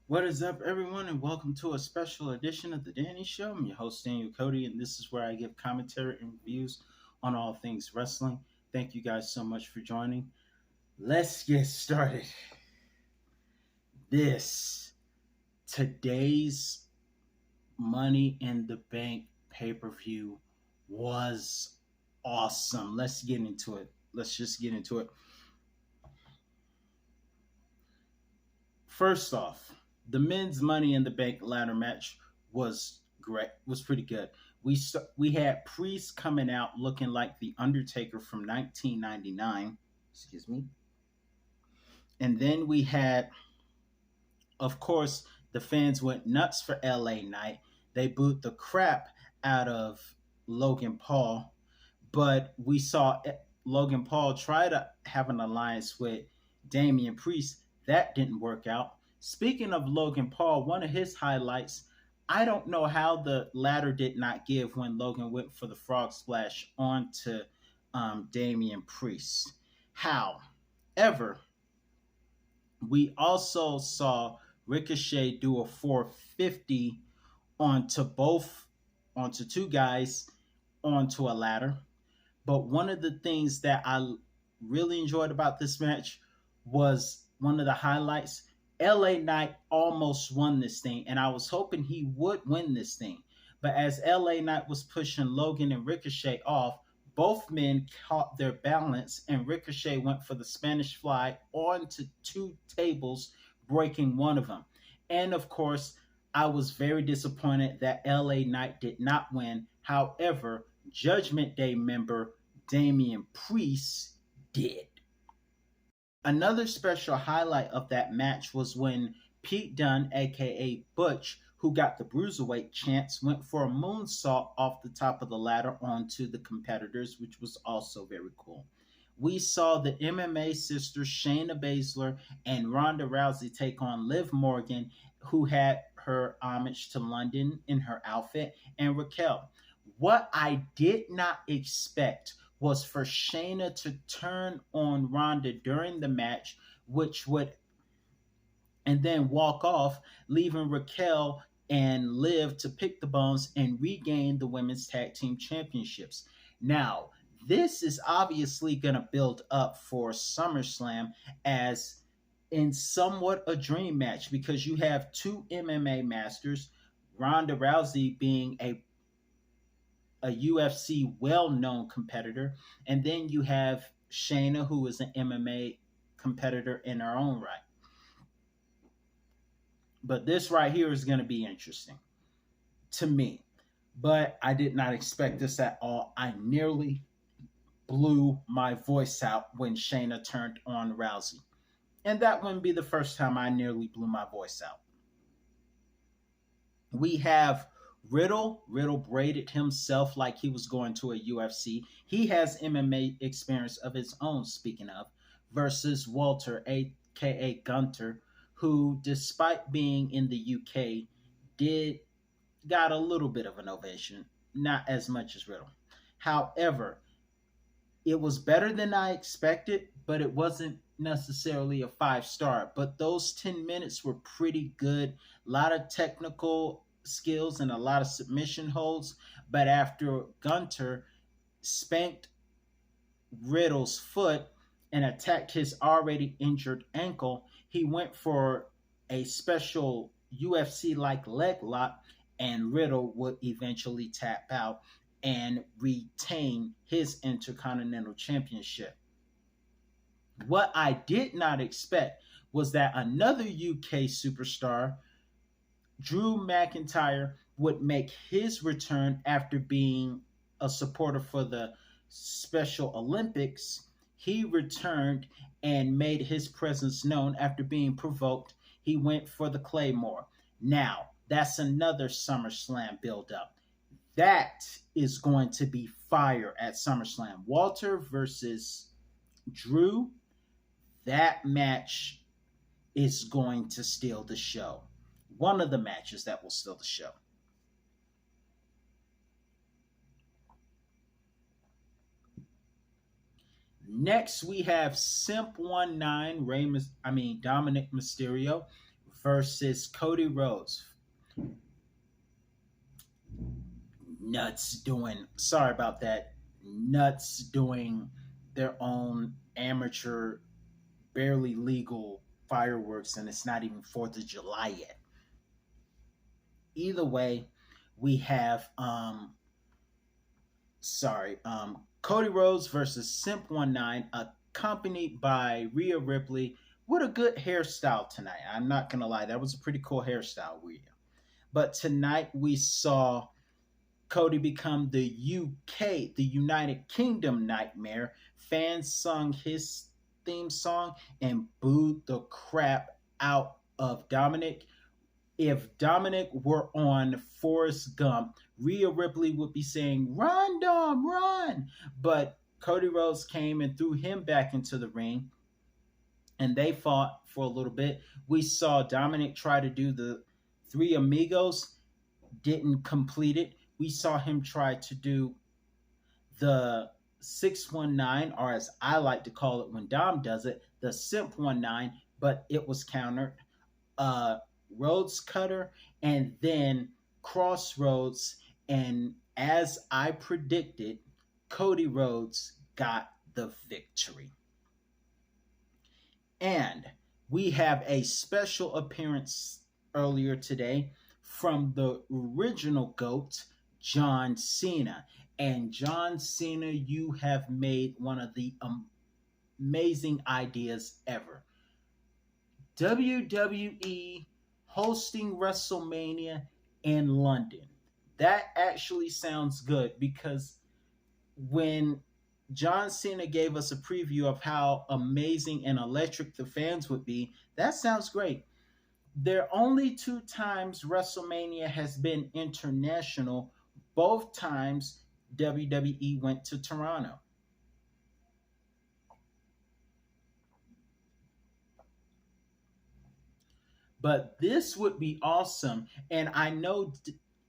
What is up, everyone, and welcome to a special edition of The Danny Show. I'm your host, Daniel Cody, and this is where I give commentary and reviews on all things wrestling. Thank you guys so much for joining. Let's get started. This, today's Money in the Bank pay per view was awesome. Let's get into it. Let's just get into it. First off, the men's Money in the Bank ladder match was great. Was pretty good. We had Priest coming out looking like the Undertaker from 1999. Excuse me. And then we had, of course, the fans went nuts for LA Knight. They booed the crap out of Logan Paul, but we saw Logan Paul try to have an alliance with Damian Priest. That didn't work out. Speaking of Logan Paul, one of his highlights, I don't know how the ladder did not give when Logan went for the frog splash onto Damian Priest. However, we also saw Ricochet do a 450 onto onto two guys onto a ladder. But one of the things that I really enjoyed about this match was one of the highlights. LA Knight almost won this thing, and I was hoping he would win this thing. But as LA Knight was pushing Logan and Ricochet off, both men caught their balance, and Ricochet went for the Spanish fly onto two tables, breaking one of them. And of course, I was very disappointed that LA Knight did not win. However, Judgment Day member Damian Priest did. Another special highlight of that match was when Pete Dunne, aka Butch, who got the Bruiserweight chance, went for a moonsault off the top of the ladder onto the competitors, which was also very cool. We saw the MMA sisters Shayna Baszler and Ronda Rousey take on Liv Morgan, who had her homage to London in her outfit, and Raquel. What I did not expect was for Shayna to turn on Ronda during the match, which would and then walk off, leaving Raquel and Liv to pick the bones and regain the women's tag team championships. Now, this is obviously going to build up for SummerSlam as in somewhat a dream match because you have two MMA masters, Ronda Rousey being a UFC well known competitor, and then you have Shayna, who is an MMA competitor in her own right. But this right here is going to be interesting to me. But I did not expect this at all. I nearly blew my voice out when Shayna turned on Rousey. And that wouldn't be the first time I nearly blew my voice out. We have Riddle. Riddle braided himself like he was going to a UFC. He has MMA experience of his own, speaking of, versus Walter, aka Gunter, who, despite being in the UK, did got a little bit of an ovation, not as much as Riddle. However, it was better than I expected, but it wasn't necessarily a 5-star. But those 10 minutes were pretty good. A lot of technical skills and a lot of submission holds. But after Gunter spanked Riddle's foot and attacked his already injured ankle, he went for a special UFC like leg lock, and Riddle would eventually tap out and retain his Intercontinental Championship. What I did not expect was that another UK superstar, Drew McIntyre, would make his return after being a supporter for the Special Olympics. He returned and made his presence known after being provoked. He went for the Claymore. Now, that's another SummerSlam build-up. That is going to be fire at SummerSlam. Walter versus Drew, that match is going to steal the show. One of the matches that will steal the show. Next, we have Simp 19, Dominic Mysterio versus Cody Rhodes. Nuts doing, sorry about that, nuts doing their own amateur, barely legal fireworks, and it's not even 4th of July yet. Either way, we have Cody Rhodes versus Simp19, accompanied by Rhea Ripley with a good hairstyle tonight. I'm not gonna lie, that was a pretty cool hairstyle, Rhea. But tonight we saw Cody become the UK, the United Kingdom Nightmare. Fans sung his theme song and booed the crap out of Dominic. If Dominic were on Forrest Gump, Rhea Ripley would be saying, "Run, Dom, run!" But Cody Rhodes came and threw him back into the ring, and they fought for a little bit. We saw Dominic try to do the Three Amigos, didn't complete it. We saw him try to do the 619, or as I like to call it when Dom does it, the Simp19, but it was countered. Rhodes Cutter, and then Crossroads. And as I predicted, Cody Rhodes got the victory. And we have a special appearance earlier today from the original GOAT, John Cena. And John Cena, you have made one of the amazing ideas ever. WWE hosting WrestleMania in London. That actually sounds good, because when John Cena gave us a preview of how amazing and electric the fans would be, that sounds great. There are only 2 times WrestleMania has been international. Both times WWE went to Toronto. But this would be awesome. And I know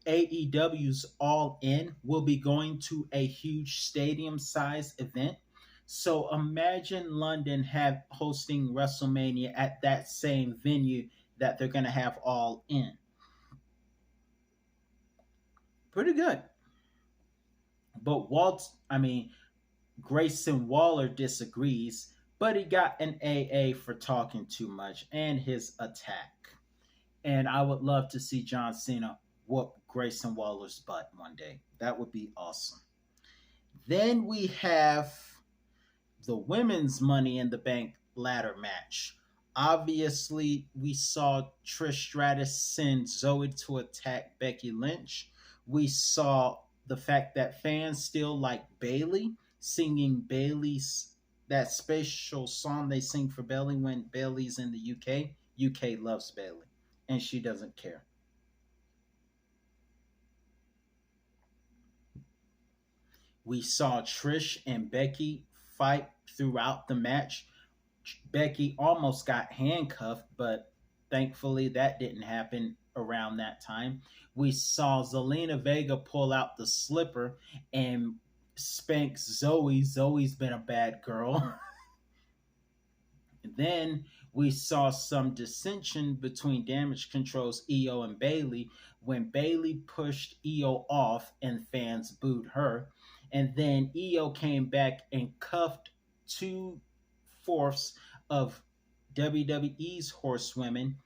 AEW's All In will be going to a huge stadium size event. So imagine London have hosting WrestleMania at that same venue that they're going to have All In. Pretty good. But Grayson Waller disagrees, but he got an AA for talking too much and his attack. And I would love to see John Cena whoop Grayson Waller's butt one day. That would be awesome. Then we have the women's Money in the Bank ladder match. Obviously, we saw Trish Stratus send Zoe to attack Becky Lynch. We saw the fact that fans still like Bayley, singing Bayley's that special song they sing for Bayley when Bayley's in the UK. UK loves Bayley, and she doesn't care. We saw Trish and Becky fight throughout the match. Becky almost got handcuffed, but thankfully that didn't happen around that time. We saw Zelina Vega pull out the slipper and spank Zoe. Zoe's been a bad girl. Then we saw some dissension between Damage Control's EO and Bayley when Bayley pushed EO off and fans booed her. And then EO came back and cuffed 2/4 of WWE's horsewomen.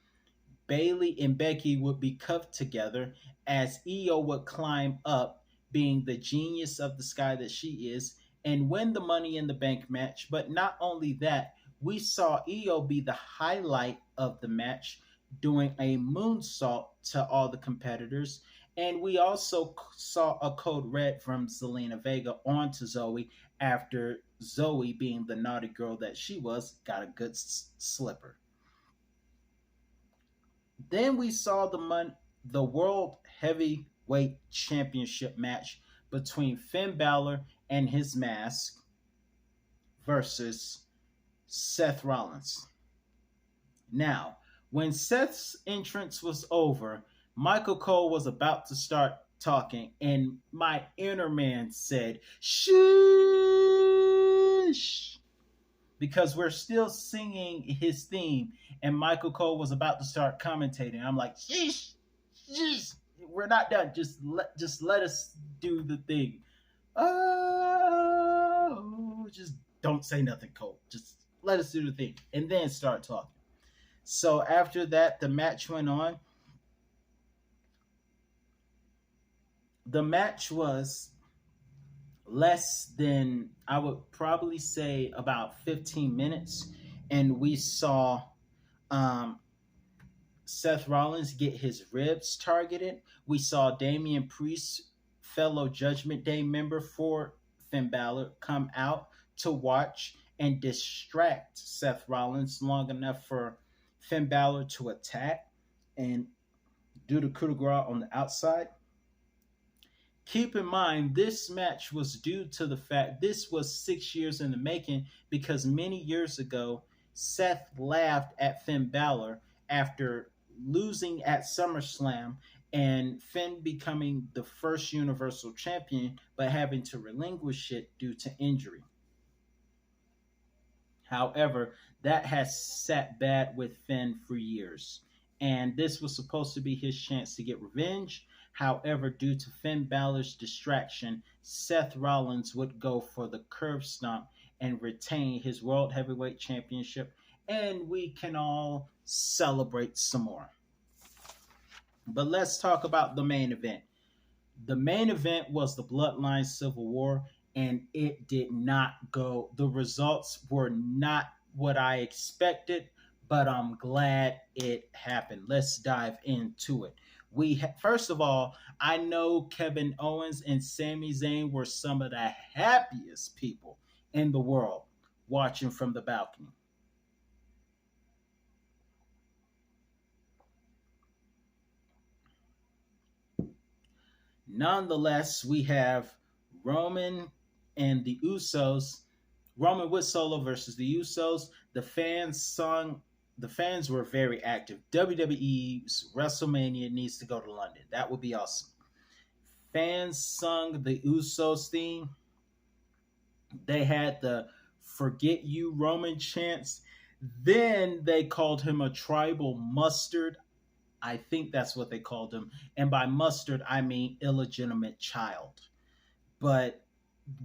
Bayley and Becky would be cuffed together as EO would climb up, being the genius of the sky that she is, and win the Money in the Bank match. But not only that, we saw EO be the highlight of the match, doing a moonsault to all the competitors. And we also saw a code red from Zelina Vega onto Zoe after Zoe, being the naughty girl that she was, got a good slipper. Then we saw the World Heavyweight Championship match between Finn Balor and his mask versus Seth Rollins. Now, when Seth's entrance was over, Michael Cole was about to start talking, and my inner man said, "Shush," because we're still singing his theme, and Michael Cole was about to start commentating. I'm like, sheesh, sheesh, we're not done. Just let us do the thing. Oh, just don't say nothing, Cole. Just let us do the thing, and then start talking. So after that, the match went on. The match was less than, I would probably say, about 15 minutes, and we saw um, Seth Rollins get his ribs targeted. We saw Damian Priest, fellow Judgment Day member for Finn Balor, come out to watch and distract Seth Rollins long enough for Finn Balor to attack and do the coup de grace on the outside. Keep in mind, this match was due to the fact this was 6 years in the making, because many years ago, Seth laughed at Finn Balor after losing at SummerSlam and Finn becoming the first Universal Champion but having to relinquish it due to injury. However, that has sat bad with Finn for years. And this was supposed to be his chance to get revenge. However, due to Finn Balor's distraction, Seth Rollins would go for the curb stomp and retain his World Heavyweight Championship. And we can all celebrate some more. But let's talk about the main event. The main event was the Bloodline Civil War, and it did not go. The results were not what I expected, but I'm glad it happened. Let's dive into it. First of all, I know Kevin Owens and Sami Zayn were some of the happiest people in the world watching from the balcony. Nonetheless, we have Roman and the Usos. Roman with Solo versus the Usos. The fans were very active. WWE's WrestleMania needs to go to London. That would be awesome. Fans sung the Usos theme. They had the "Forget You Roman" chants. Then they called him a tribal mustard. I think that's what they called him. And by mustard, I mean illegitimate child. But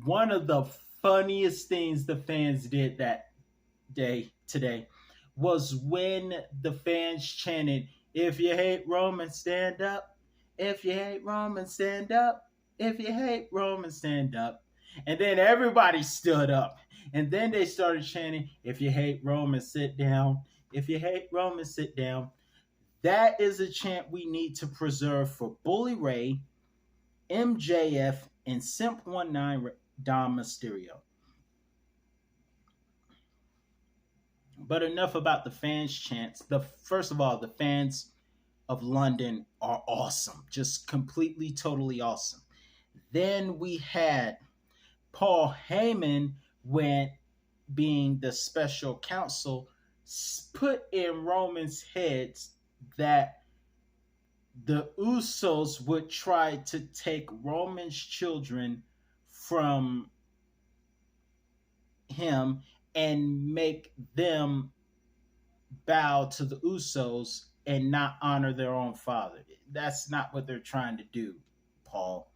one of the funniest things the fans did that day today was when the fans chanted, "If you hate Roman, stand up. If you hate Roman, stand up. If you hate Roman, stand up." And then everybody stood up. And then they started chanting, "If you hate Roman, sit down. If you hate Roman, sit down." That is a chant we need to preserve for Bully Ray, MJF, and Simp 19 Dom Mysterio. But enough about the fans' chants. First of all, the fans of London are awesome. Just completely, totally awesome. Then we had Paul Heyman, when being the special counsel, put in Roman's heads that the Usos would try to take Roman's children from him and make them bow to the Usos and not honor their own father. That's not what they're trying to do, Paul.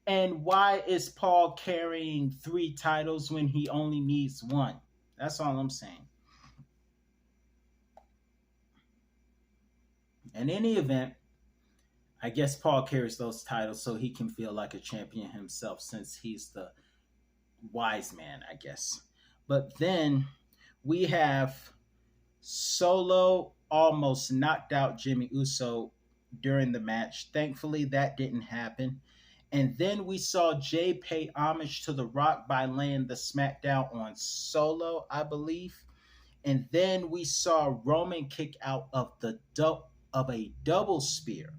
And why is Paul carrying 3 titles when he only needs 1? That's all I'm saying. In any event, I guess Paul carries those titles so he can feel like a champion himself, since he's the wise man, I guess. But then we have Solo almost knocked out Jimmy Uso during the match. Thankfully, that didn't happen. And then we saw Jay pay homage to The Rock by laying the SmackDown on Solo, I believe. And then we saw Roman kick out of a double spear,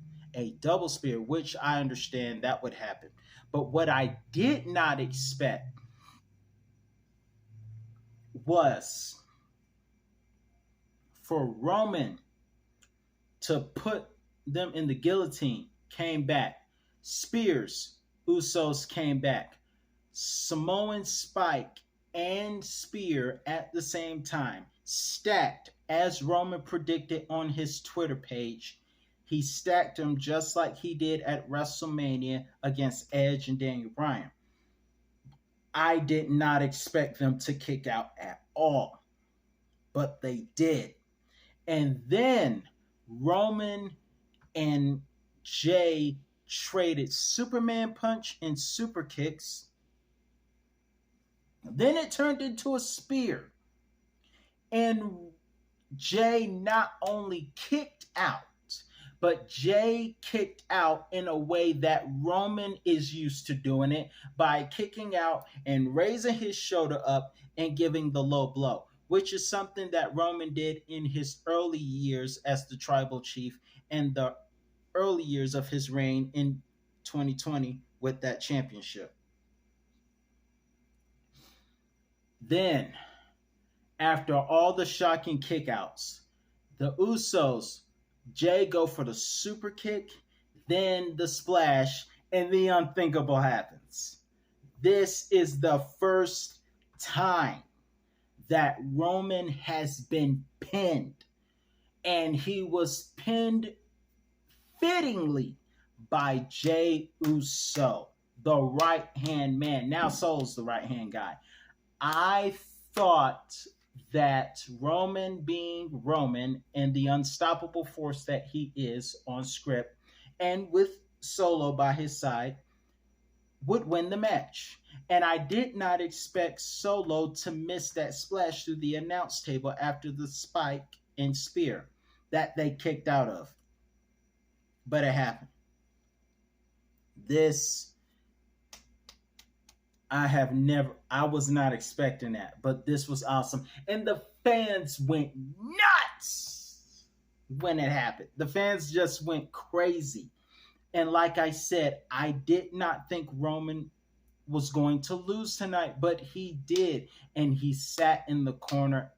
which I understand that would happen. But what I did not expect was for Roman to put them in the guillotine. Came back. Spears, Usos came back. Samoan Spike and spear at the same time, stacked as Roman predicted on his Twitter page. He stacked them just like he did at WrestleMania against Edge and Daniel Bryan. I did not expect them to kick out at all, but they did. And then Roman and Jay traded Superman punch and super kicks. Then it turned into a spear. And Jay not only kicked out, but Jay kicked out in a way that Roman is used to doing it, by kicking out and raising his shoulder up and giving the low blow, which is something that Roman did in his early years as the tribal chief and the early years of his reign in 2020 with that championship. Then, after all the shocking kickouts, the Usos, Jay go for the super kick, then the splash, and the unthinkable happens. This is the first time that Roman has been pinned, and he was pinned fittingly by Jay Uso, the right hand man. Now Solo's the right hand guy. I thought that Roman, being Roman and the unstoppable force that he is on script, and with Solo by his side, would win the match. And I did not expect Solo to miss that splash through the announce table after the spike and spear that they kicked out of. But it happened. This, I was not expecting that, but this was awesome. And the fans went nuts when it happened. The fans just went crazy. And like I said, I did not think Roman was going to lose tonight, but he did. And he sat in the corner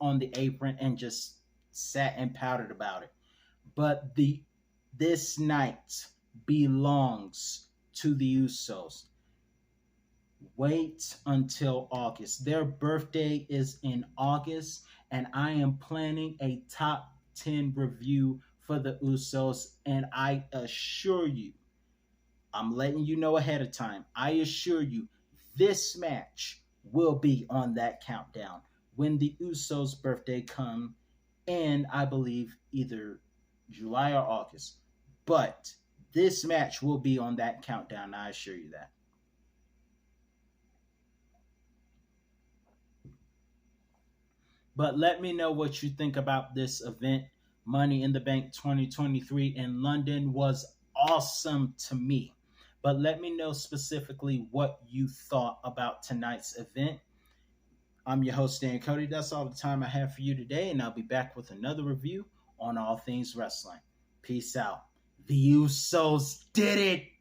on the apron and just sat and pouted about it. But this night belongs to the Usos. Wait until August. Their birthday is in August, and I am planning a top 10 review for the Usos, and I assure you, I'm letting you know ahead of time, I assure you, this match will be on that countdown when the Usos' birthday comes in, I believe, either July or August. But this match will be on that countdown, I assure you that. But let me know what you think about this event. Money in the Bank 2023 in London was awesome to me. But let me know specifically what you thought about tonight's event. I'm your host, Dan Cody. That's all the time I have for you today, and I'll be back with another review on all things wrestling. Peace out. The Usos did it!